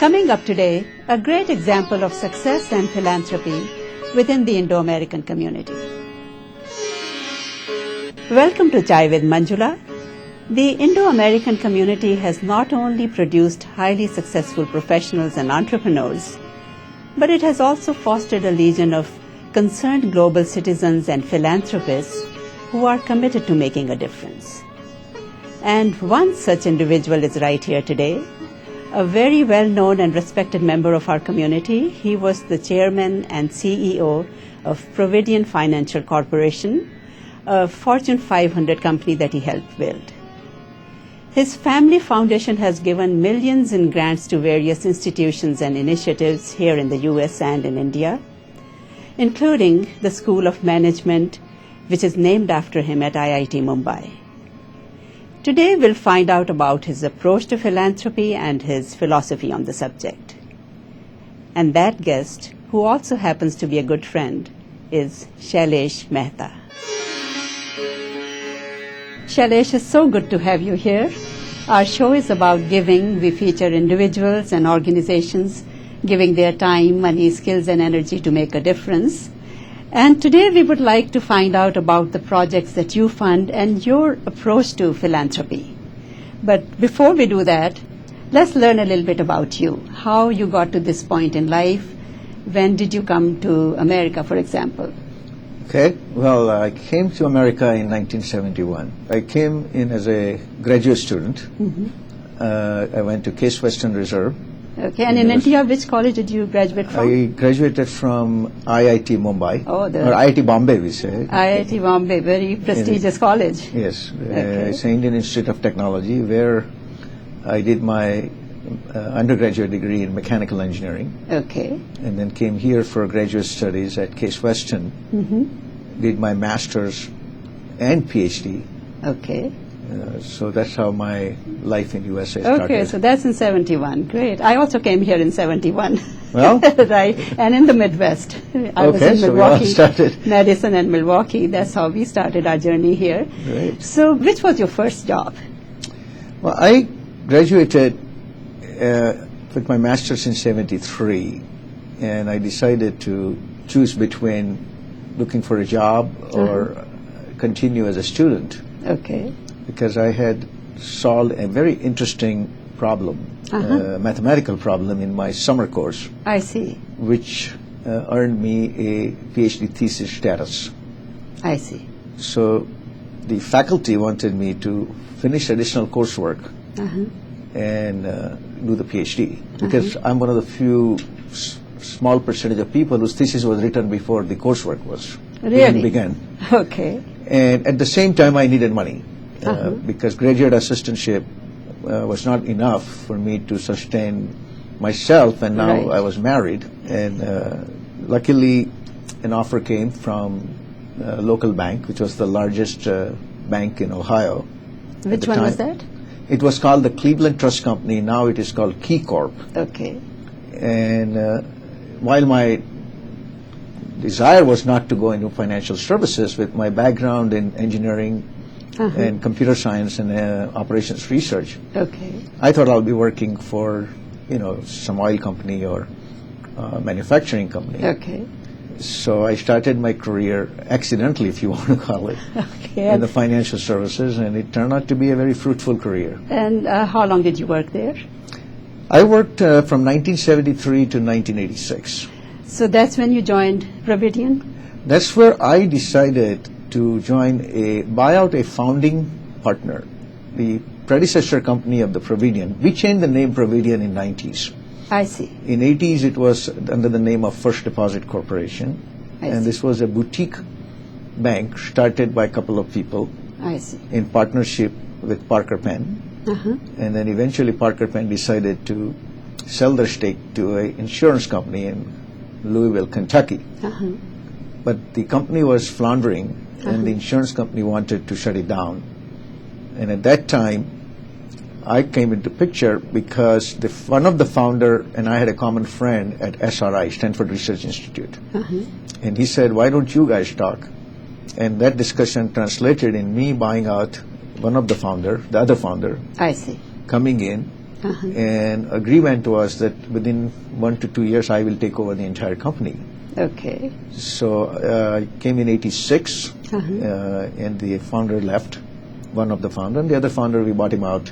Coming up today, a great example of success and philanthropy within the Indo-American community. Welcome to Chai with Manjula. The Indo-American community has not only produced highly successful professionals and entrepreneurs, but it has also fostered a legion of concerned global citizens and philanthropists who are committed to making a difference. And one such individual is right here today, a very well-known and respected member of our community. He was the chairman and CEO of Providian Financial Corporation, a Fortune 500 company that he helped build. His family foundation has given millions in grants to various institutions and initiatives here in the US and in India, including the School of Management, which is named after him at IIT Mumbai. Today we'll find out about his approach to philanthropy and his philosophy on the subject. And that guest, who also happens to be a good friend, is Shailesh Mehta. Shailesh, it's so good to have you here. Our show is about giving. We feature individuals and organizations giving their time, money, skills, and energy to make a difference. And today we would like to find out about the projects that you fund and your approach to philanthropy. But before we do that, let's learn a little bit about you, how you got to this point in life. When did you come to America, for example? Okay, well, I came to America in 1971. I came in as a graduate student. I went to Case Western Reserve. Okay, and in India, which college did you graduate from? I graduated from IIT Mumbai, or IIT Bombay, we say. IIT Bombay, very prestigious college. Yes, it's an Indian Institute of Technology, where I did my undergraduate degree in mechanical engineering. Okay. And then came here for graduate studies at Case Western. Did my master's and PhD. Okay. So that's how my life in USA started. Okay, so that's in 71. Great. I also came here in 71. Well? Right, and in the Midwest. I was in so we all started. Madison and Milwaukee. That's how we started our journey here. Great. So which was your first job? Well, I graduated with my master's in 73, and I decided to choose between looking for a job or continue as a student. Okay. Because I had solved a very interesting problem, mathematical problem in my summer course. I see. Which earned me a PhD thesis status. I see. So the faculty wanted me to finish additional coursework and do the PhD, because I'm one of the few small percentage of people whose thesis was written before the coursework was even began. Okay. And at the same time, I needed money. Because graduate assistantship was not enough for me to sustain myself, and now I was married. And luckily, an offer came from a local bank, which was the largest bank in Ohio. Which one was that? It was called the Cleveland Trust Company. Now it is called Key Corp. Okay. And while my desire was not to go into financial services, with my background in engineering and computer science and operations research, I thought I'll be working for, some oil company or manufacturing company. Okay. So I started my career accidentally, if you want to call it, in the financial services, and it turned out to be a very fruitful career. And how long did you work there? I worked from 1973 to 1986. So that's when you joined Providian? That's where I decided to buy out a founding partner, the predecessor company of the Providian. We changed the name Providian in 90s. I see. In 80s, it was under the name of First Deposit Corporation. And this was a boutique bank started by a couple of people in partnership with Parker Penn. And then eventually Parker Penn decided to sell their stake to an insurance company in Louisville, Kentucky. But the company was floundering, and the insurance company wanted to shut it down. And at that time, I came into picture because one of the founder and I had a common friend at SRI, Stanford Research Institute. And he said, why don't you guys talk? And that discussion translated in me buying out one of the other founder, coming in And agreement was that within 1 to 2 years I will take over the entire company. Okay. So I came in '86, and the founder left, one of the founder, and the other founder, we bought him out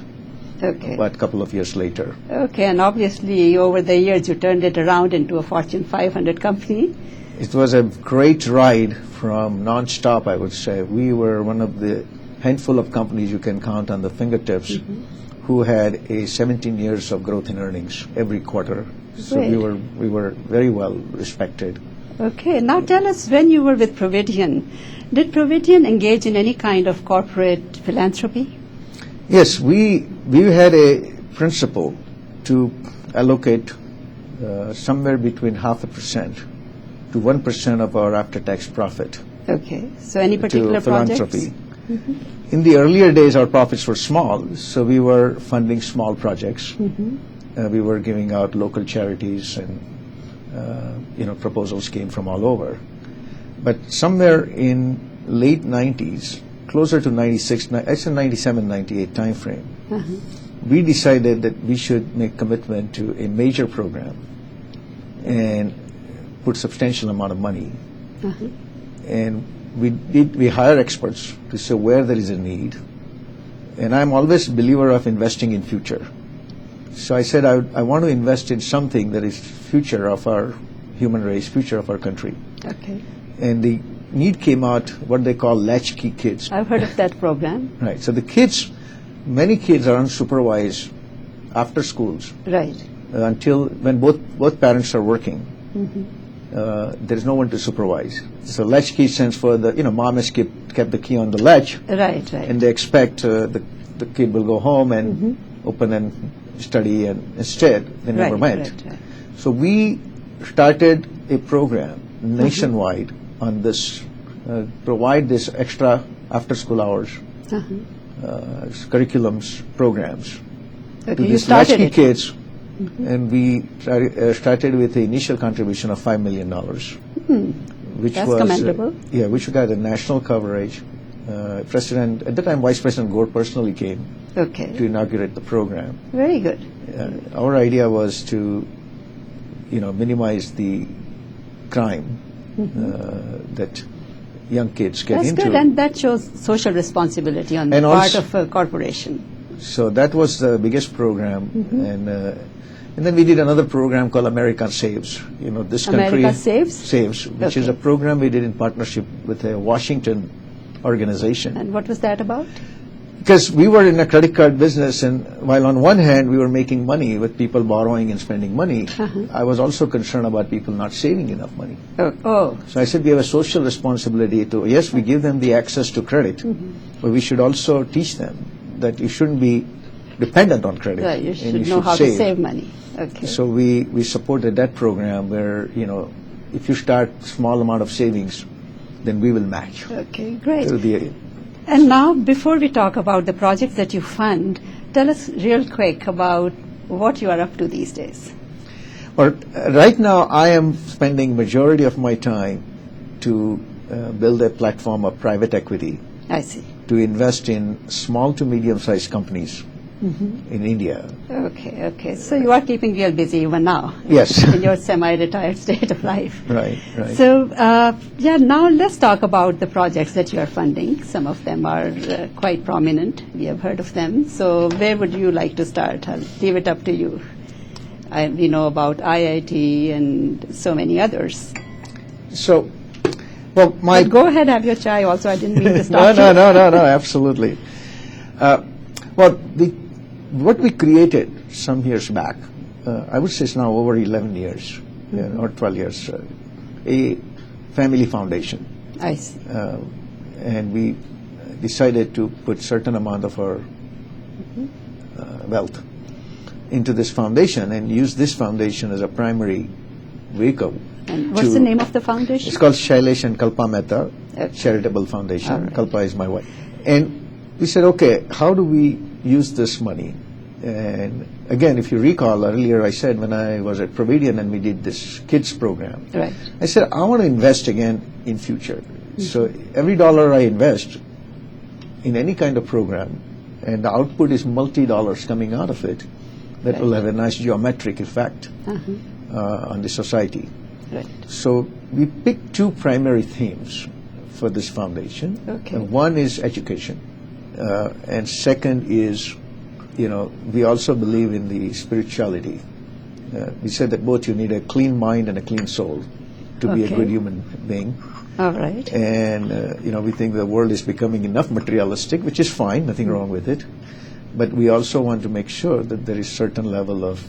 about a couple of years later. Okay, and obviously over the years you turned it around into a Fortune 500 company. It was a great ride from non-stop, I would say. We were one of the handful of companies you can count on the fingertips who had a 17 years of growth in earnings every quarter. So we were very well respected. Okay, now tell us, when you were with Providian, did Providian engage in any kind of corporate philanthropy? Yes, we had a principle to allocate somewhere between 0.5% to 1% of our after-tax profit. Okay, so any particular to philanthropy. projects? In the earlier days, our profits were small, so we were funding small projects. We were giving out local charities, and proposals came from all over. But somewhere in late 90s, closer to 96, I said 97, 98 time frame, we decided that we should make commitment to a major program and put substantial amount of money. And we hire experts to say where there is a need. And I'm always a believer of investing in future. So I said I want to invest in something that is future of our human race, future of our country. Okay. And the need came out, what they call Latchkey kids. I've heard of that program. Right. So the kids, many kids are unsupervised after schools. Right. Until when both parents are working. There is no one to supervise. So Latchkey stands for mom has kept the key on the latch. Right. And they expect the kid will go home and open and study, and instead they never went. Right. So we started a program nationwide on this, provide this extra after-school hours, curriculums, programs to these Latchkey kids. And we started with the initial contribution of $5 million, which That's was commendable. Which got a national coverage. President at the time, Vice President Gore personally came to inaugurate the program. Very good. Our idea was to, minimize the crime that young kids get into. That's good, and that shows social responsibility on the part of a corporation. So that was the biggest program, and then we did another program called America Saves. This country America Saves? Saves, which is a program we did in partnership with a Washington organization. And what was that about? Because we were in a credit card business, and while on one hand we were making money with people borrowing and spending money, I was also concerned about people not saving enough money. So I said we have a social responsibility to, yes, we give them the access to credit, but we should also teach them that you shouldn't be dependent on credit. Right, you should know how to save money. Okay. So we supported that program where, if you start small amount of savings, then we will match. Okay, great. And now, before we talk about the projects that you fund, tell us real quick about what you are up to these days. Well, right now I am spending majority of my time to build a platform of private equity. I see. To invest in small to medium-sized companies in India. Okay. So you are keeping real busy even now. Yes. In your semi-retired state of life. Right. So, now let's talk about the projects that you are funding. Some of them are quite prominent. We have heard of them. So where would you like to start? I'll leave it up to you. We know about IIT and so many others. So, well, but go ahead, have your chai also. I didn't mean to stop No, absolutely. What we created some years back, I would say it's now over 11 years, or 12 years, a family foundation. I see. And we decided to put certain amount of our wealth into this foundation and use this foundation as a primary vehicle. And what's the name of the foundation? It's called Shailesh and Kalpa Mehta Charitable Foundation. Right. Kalpa is my wife. And we said, okay, how do we use this money? And again, if you recall earlier, I said when I was at Providian and we did this kids program, right. I said, I want to invest again in future. So every dollar I invest in any kind of program, and the output is multi-dollars coming out of it, that will have a nice geometric effect on the society. Right. So we picked two primary themes for this foundation. Okay. One is education, and second is, we also believe in the spirituality. We said that both you need a clean mind and a clean soul to be a good human being. All right. And, we think the world is becoming enough materialistic, which is fine, nothing wrong with it. But we also want to make sure that there is certain level of,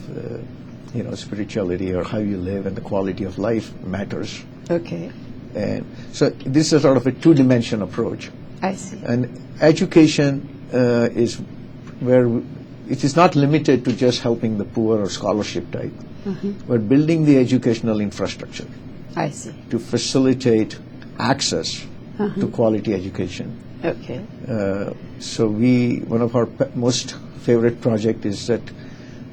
spirituality or how you live and the quality of life matters. Okay. And so this is sort of a two-dimension approach. I see. And education is where it is not limited to just helping the poor or scholarship type. We're building the educational infrastructure. I see. To facilitate access to quality education. Okay. So one of our most favorite project is that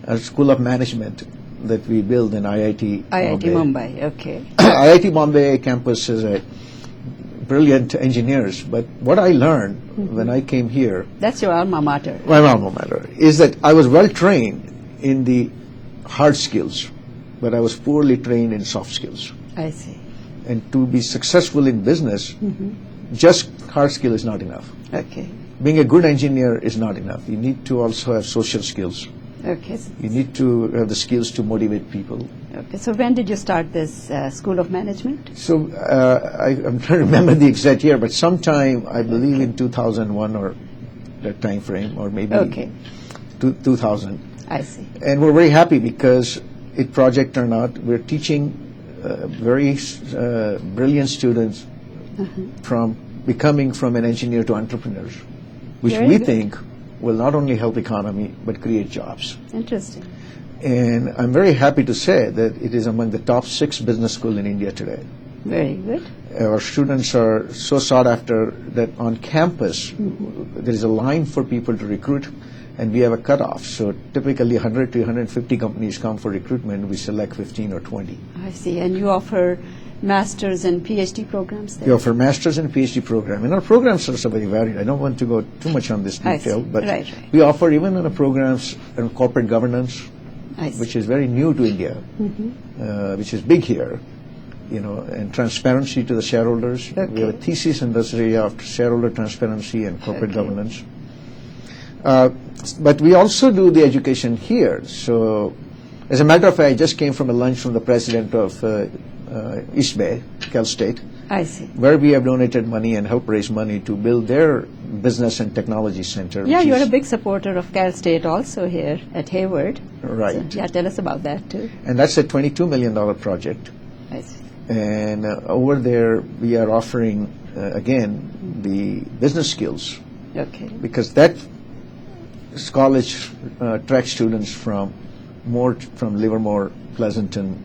a School of Management that we build in IIT Mumbai. Okay. IIT Mumbai campus is a brilliant engineers, but what I learned when I came here... That's your alma mater. My alma mater. Is that I was well trained in the hard skills, but I was poorly trained in soft skills. I see. And to be successful in business, just hard skill is not enough. Okay. Being a good engineer is not enough. You need to also have social skills. Okay. You need to have the skills to motivate people. Okay. So when did you start this School of Management? So I'm trying to remember the exact year, but sometime, I believe in 2001 or that time frame, or maybe 2000. I see. And we're very happy because project turned out. We're teaching very brilliant students from becoming from an engineer to entrepreneurs, which we think will not only help economy but create jobs. Interesting. And I'm very happy to say that it is among the top 6 business schools in India today. Very good. Our students are so sought after that on campus there is a line for people to recruit, and we have a cutoff. So typically 100 to 150 companies come for recruitment. We select 15 or 20. I see. And you offer master's and PhD programs there? We offer master's and PhD program. And our programs are so very varied. I don't want to go too much on this detail, but we offer even on the programs in corporate governance, which is very new to India, which is big here, and transparency to the shareholders. We have a thesis in this area of shareholder transparency and corporate governance. But we also do the education here. So, as a matter of fact, I just came from a lunch from the president of East Bay, Cal State. I see. Where we have donated money and helped raise money to build their business and technology center. Yeah, you're a big supporter of Cal State also here at Hayward. Right. So, tell us about that too. And that's a $22 million project. I see. And over there, we are offering, again, the business skills. Okay. Because that college attracts students from Livermore, Pleasanton,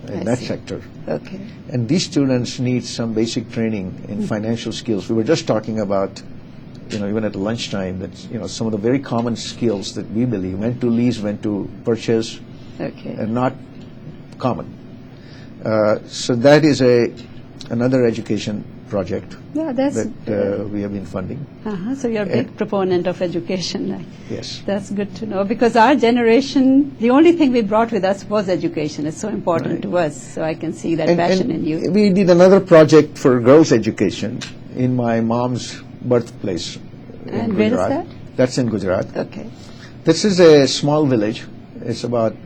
in that sector. Okay. And these students need some basic training in financial skills. We were just talking about, even at lunchtime, that, some of the very common skills that we believe, when to lease, when to purchase, are not common. So that is another education project that we have been funding. So you're a big proponent of education. Yes. That's good to know, because our generation, the only thing we brought with us was education. It's so important to us, so I can see that passion in you. We did another project for girls' education in my mom's birthplace in Gujarat. Where is that? That's in Gujarat. Okay. This is a small village. It's about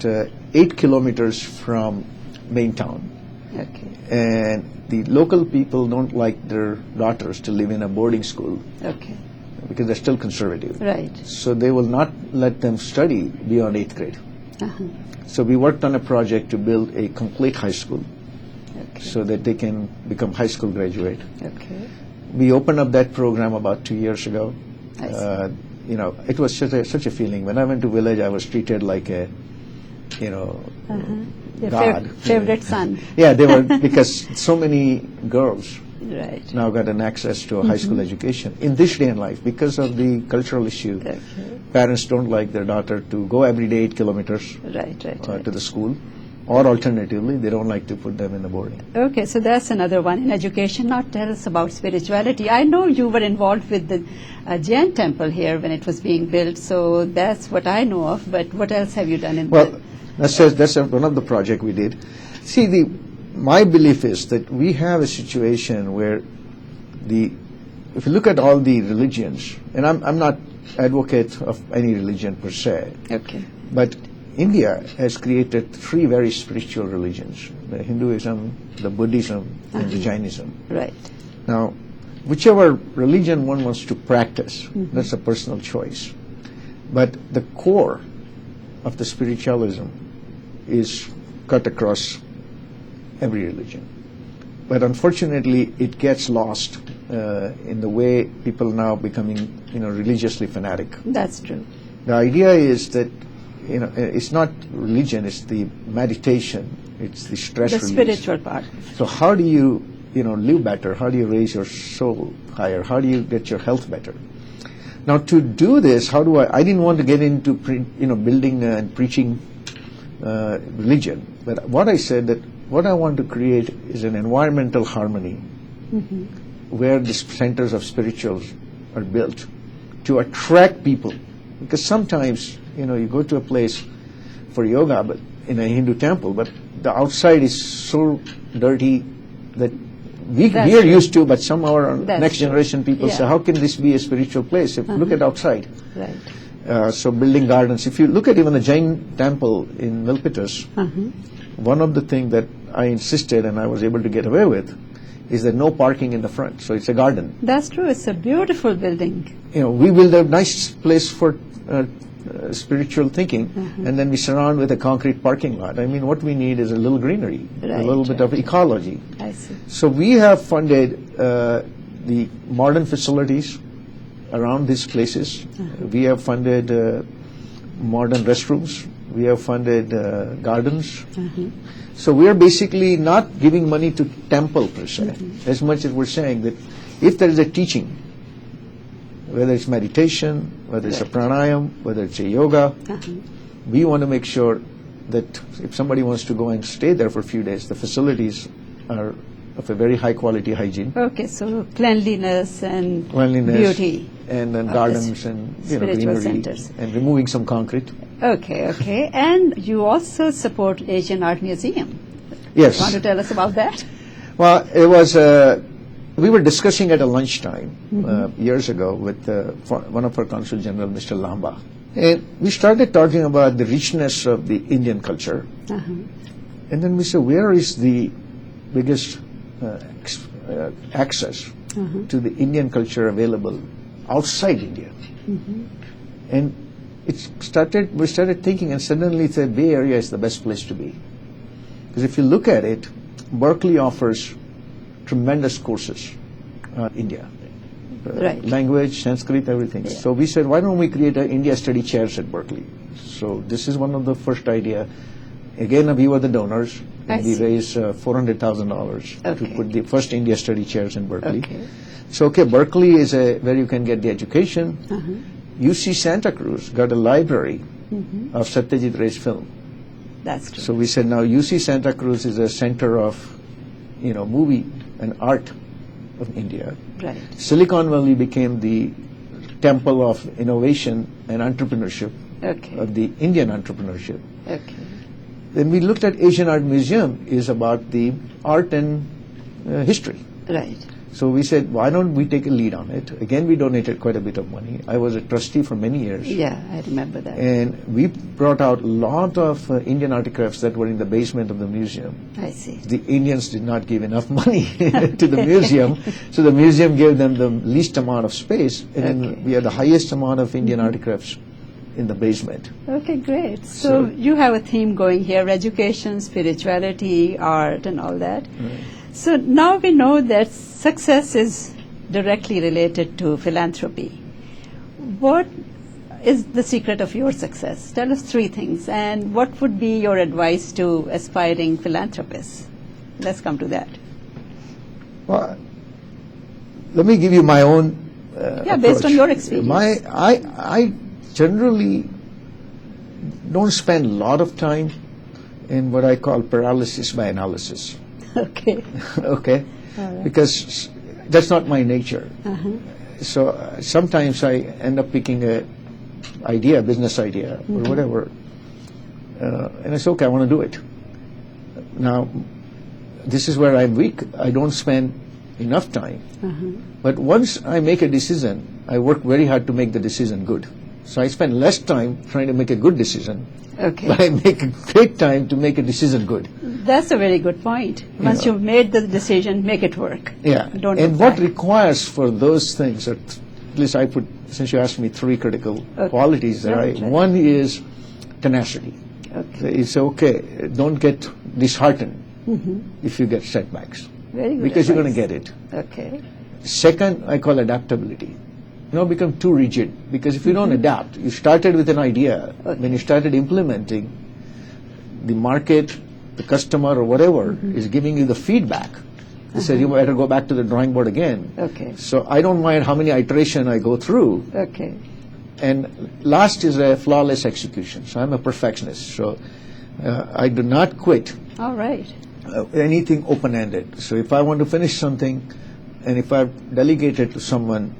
8 kilometers from main town. Okay. And the local people don't like their daughters to live in a boarding school. Okay. Because they're still conservative. Right. So they will not let them study beyond 8th grade. So we worked on a project to build a complete high school so that they can become high school graduate. Okay. We opened up that program about 2 years ago. I see. It was such a feeling. When I went to village, I was treated like a, God. Favorite son. Yeah, they were, because so many girls now got an access to a high school education in this day and life because of the cultural issue. Parents don't like their daughter to go every day 8 kilometers to the school. or alternatively, they don't like to put them in the boarding. Okay, so that's another one in education. Now tell us about spirituality. I know you were involved with the Jain temple here when it was being built, so that's what I know of, but what else have you done in that's one of the projects we did. See, my belief is that we have a situation where if you look at all the religions, and I'm not advocate of any religion per se, okay, but India has created three very spiritual religions: the Hinduism, the Buddhism, and the Jainism. Right. Now, whichever religion one wants to practice, that's a personal choice. But the core of the spiritualism is cut across every religion. But unfortunately, it gets lost in the way people now becoming, religiously fanatic. That's true. The idea is that, it's not religion, it's the meditation, it's the stress release. The spiritual part. So how do you, live better? How do you raise your soul higher? How do you get your health better? Now, to do this, I didn't want to get into, building and preaching religion. But what I said that what I want to create is an environmental harmony where the centers of spirituals are built to attract people. Because sometimes, you go to a place for yoga, but in a Hindu temple, but the outside is so dirty that we are used to, but some of our next generation people say, how can this be a spiritual place? Look at outside. Right. So building gardens. If you look at even the Jain temple in Milpitas, one of the things that I insisted and I was able to get away with is that no parking in the front. So it's a garden. That's true. It's a beautiful building. We build a nice place for spiritual thinking, and then we surround with a concrete parking lot. I mean, what we need is a little greenery, a little bit of ecology. I see. So we have funded the modern facilities around these places. We have funded modern restrooms. We have funded gardens. So we are basically not giving money to temple per se, as much as we're saying that if there is a teaching, whether it's meditation, whether it's a pranayam, whether it's a yoga, we want to make sure that if somebody wants to go and stay there for a few days, the facilities are of a very high quality hygiene. Okay, so cleanliness and beauty. And then gardens and greenery centers. And removing some concrete. Okay. And you also support Asian Art Museum. Yes. Want to tell us about that? Well, it was, we were discussing at a lunchtime years ago with one of our Consul General, Mr. Lamba. And we started talking about the richness of the Indian culture. And then we said, where is the biggest access to the Indian culture available outside India? And we started thinking, and suddenly the Bay Area is the best place to be. Because if you look at it, Berkeley offers tremendous courses in India. Language, Sanskrit, everything. Yeah. So we said, why don't we create an India study chairs at Berkeley? So this is one of the first idea. Again, we were the donors. And we raised $400,000 to put the first India study chairs in Berkeley. So, Berkeley is where you can get the education. UC Santa Cruz got a library of Satyajit Ray's film. That's true. So we said now UC Santa Cruz is a center of, movie and art of India. Right. Silicon Valley became the temple of innovation and entrepreneurship of the Indian entrepreneurship. Then we looked at Asian Art Museum is about the art and history. Right. So we said, why don't we take a lead on it? Again, we donated quite a bit of money. I was a trustee for many years. Yeah, I remember that. And we brought out a lot of Indian artifacts that were in the basement of the museum. I see. The Indians did not give enough money to the museum, so the museum gave them the least amount of space, and we had the highest amount of Indian artifacts in the basement. Okay, great. So you have a theme going here, education, spirituality, art, and all that. So now we know that success is directly related to philanthropy. What is the secret of your success? Tell us three things, and what would be your advice to aspiring philanthropists? Let's come to that. Well, let me give you my own approach. Based on your experience. I generally don't spend a lot of time in what I call paralysis by analysis. Okay. Okay? Right. Because that's not my nature. So sometimes I end up picking a idea, business idea, or whatever, and I say, okay, I want to do it. Now, this is where I'm weak. I don't spend enough time. But once I make a decision, I work very hard to make the decision good. So I spend less time trying to make a good decision, but I make a great time to make a decision good. That's a very good point. Once you've made the decision, make it work. Yeah. Don't and what requires for those things, at least I put, since you asked me three critical qualities there, one is tenacity. It's okay, don't get disheartened if you get setbacks. Very good because advice. You're going to get it. Okay. Second, I call adaptability. Don't become too rigid, because if you don't adapt, you started with an idea, when you started implementing, the market, the customer or whatever is giving you the feedback. They said you better go back to the drawing board again. Okay. So I don't mind how many iterations I go through. Okay. And last is a flawless execution. So I'm a perfectionist. So I do not quit. All right. Anything open-ended. So if I want to finish something, and if I've delegated to someone,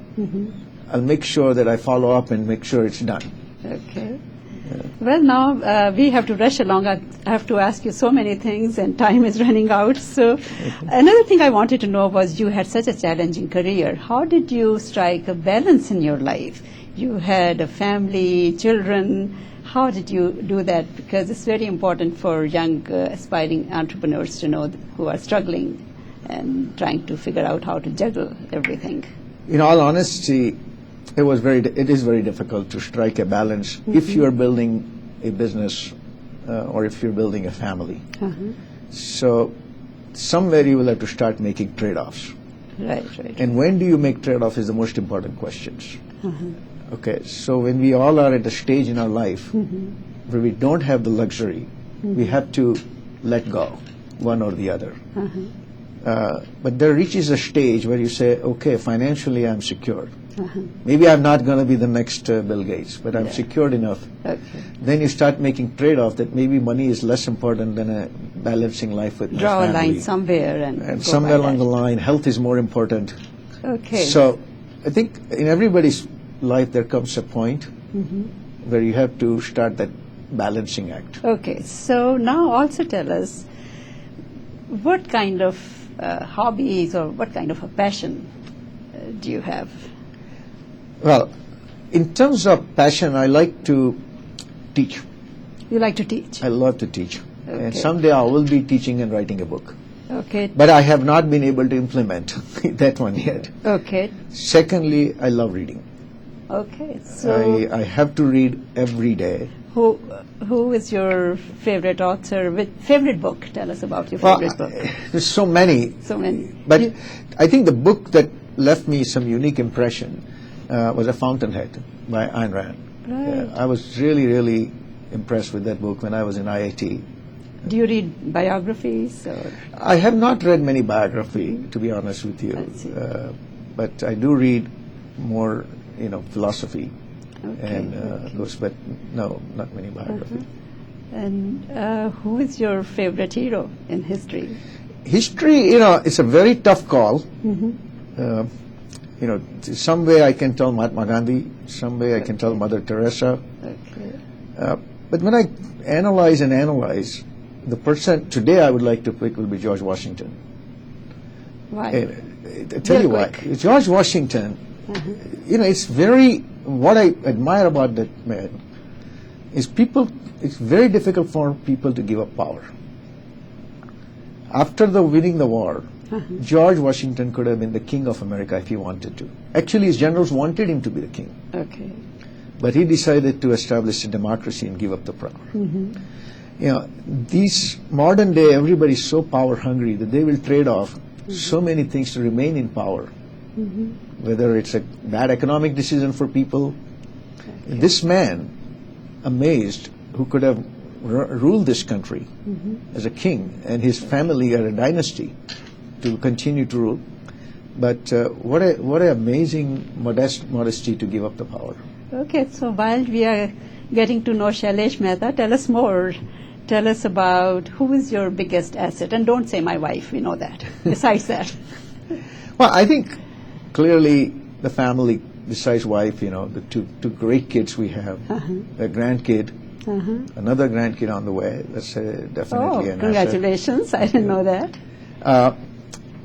I'll make sure that I follow up and make sure it's done. Okay. Well, now we have to rush along. I have to ask you so many things, and time is running out. So another thing I wanted to know was, you had such a challenging career. How did you strike a balance in your life? You had a family, children. How did you do that? Because it's very important for young aspiring entrepreneurs to know who are struggling and trying to figure out how to juggle everything. In all honesty, it is very difficult to strike a balance if you are building a business or if you're building a family. So somewhere you will have to start making trade-offs. Right. And when do you make trade-offs is the most important questions. Okay, so when we all are at a stage in our life where we don't have the luxury, we have to let go, one or the other. But there reaches a stage where you say, okay, financially I'm secured. Maybe I'm not going to be the next Bill Gates, but I'm secured enough. Then you start making trade-off that maybe money is less important than a balancing life with my family. Draw a line somewhere and somewhere along the line, health is more important. Okay. So I think in everybody's life there comes a point where you have to start that balancing act. Okay. So now also tell us, what kind of hobbies or what kind of a passion do you have? Well, in terms of passion, I like to teach. You like to teach? I love to teach. And someday I will be teaching and writing a book. Okay. But I have not been able to implement that one yet. Okay. Secondly, I love reading. Okay. So I have to read every day. Who is your favorite author? Favorite book? Tell us about your favorite book. There's so many. So many. But I think the book that left me some unique impression was A Fountainhead by Ayn Rand. Right. I was really, really impressed with that book when I was in IIT. Do you read biographies? Or? I have not read many biography, to be honest with you. But I do read more, philosophy. And those, but no, not many biography. And who is your favorite hero in history? History, it's a very tough call. Some way I can tell Mahatma Gandhi, some way I can tell Mother Teresa. But when I analyze, the person today I would like to pick will be George Washington. Why? I tell you why. George Washington, it's very, what I admire about that man is it's very difficult for people to give up power. After winning the war, George Washington could have been the king of America if he wanted to. Actually, his generals wanted him to be the king. Okay. But he decided to establish a democracy and give up the power. These modern day, everybody's so power hungry that they will trade off so many things to remain in power. Whether it's a bad economic decision for people. This man, amazed, who could have ruled this country as a king and his family are a dynasty to continue to rule. But what an amazing modesty to give up the power. Okay, so while we are getting to know Shailesh Mehta, tell us more. tell us about who is your biggest asset. And don't say my wife, we know that. Besides that. Well, I think clearly the family, besides wife, the two great kids we have, a grandkid, another grandkid on the way. That's definitely an congratulations. asset. I didn't know that.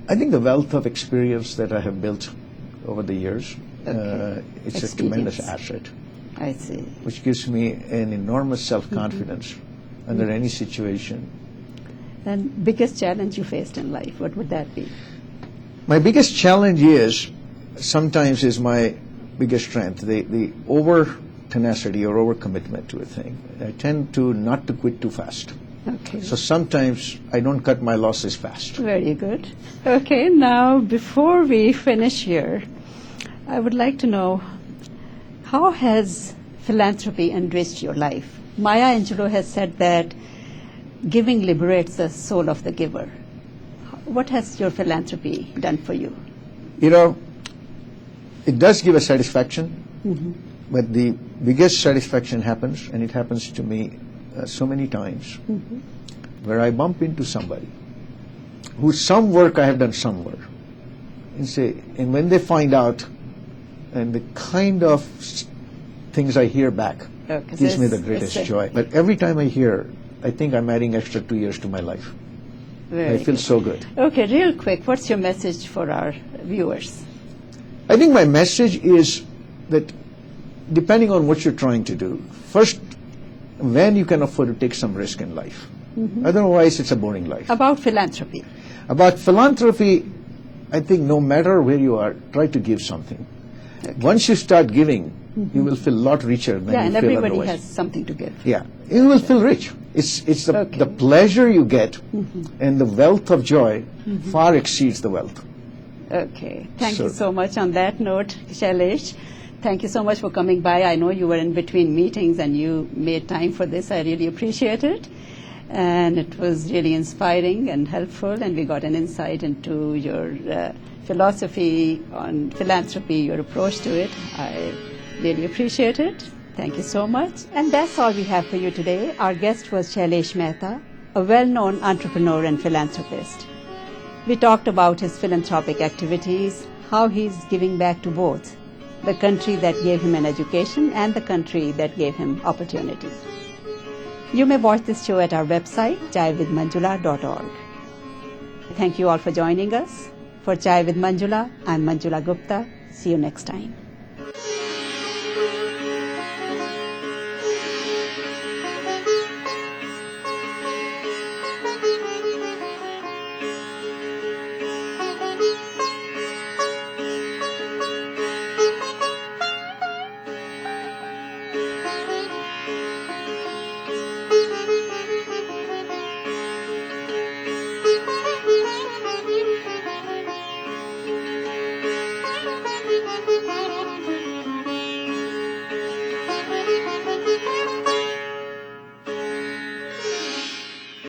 I think the wealth of experience that I have built over the years, it's a tremendous asset. I see. Which gives me an enormous self-confidence under any situation. And biggest challenge you faced in life, what would that be? My biggest challenge is, sometimes is my biggest strength, the over tenacity or over commitment to a thing. I tend to not to quit too fast. Okay. So sometimes I don't cut my losses fast. Very good. Okay, now before we finish here, I would like to know, how has philanthropy enriched your life? Maya Angelou has said that giving liberates the soul of the giver. What has your philanthropy done for you? It does give a satisfaction, but the biggest satisfaction happens, and it happens to me so many times, where I bump into somebody whose some work I have done somewhere, and when they find out, and the kind of things I hear back gives me the greatest joy. But every time I hear, I think I'm adding extra 2 years to my life. I feel so good. Okay, real quick, what's your message for our viewers? I think my message is that depending on what you're trying to do, first, when you can afford to take some risk in life. Otherwise, it's a boring life. About philanthropy? About philanthropy, I think no matter where you are, try to give something. Okay. Once you start giving, you will feel a lot richer than you feel otherwise. Yeah, and everybody has something to give. Yeah, you will feel rich. It's the pleasure you get and the wealth of joy far exceeds the wealth. Okay, thank you so much. On that note, Shailesh, thank you so much for coming by. I know you were in between meetings and you made time for this. I really appreciate it. And it was really inspiring and helpful, and we got an insight into your philosophy on philanthropy, your approach to it. I really appreciate it. Thank you so much. And that's all we have for you today. Our guest was Shailesh Mehta, a well-known entrepreneur and philanthropist. We talked about his philanthropic activities, how he's giving back to both the country that gave him an education and the country that gave him opportunity. You may watch this show at our website, chaivithmanjula.org. Thank you all for joining us. For Chai with Manjula, I'm Manjula Gupta. See you next time.